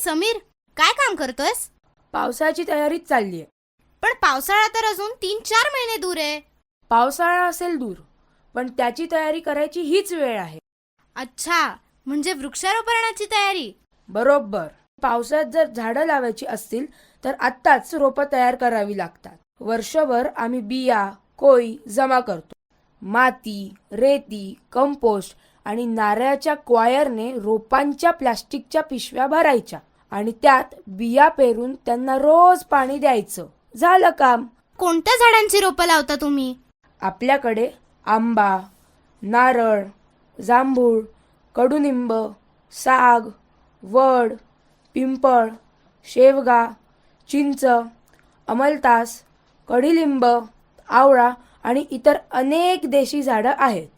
समीर, काय काम करतोयस? पावसाची तयारीच चाललीये. पण पावसाळा तर अजून 3-4 महिने दूर आहे. पावसाळा असेल दूर, पण त्याची तयारी करायची हीच वेळ आहे. अच्छा, म्हणजे वृक्षारोपणाची तयारी. बरोबर. पावसात जर झाडं लावायची असतील तर आत्ताच रोपं तयार करावी लागतात. वर्षभर आम्ही बिया, कोळी जमा करतो. माती, रेती, कंपोस्ट आणि नारळाच्या क्वायरने रोपांच्या प्लास्टिकच्या पिशव्या भरायच्या आणि त्यात बिया पेरून त्यांना रोज पाणी द्यायचं. झालं काम. कोणत्या झाडांची रोपं लावता तुम्ही? आपल्याकडे आंबा, नारळ, जांभूळ, कडुनिंब, साग, वड, पिंपळ, शेवगा, चिंच, अमलतास, कडुलिंब, आवळा आणि इतर अनेक देशी झाडं आहेत.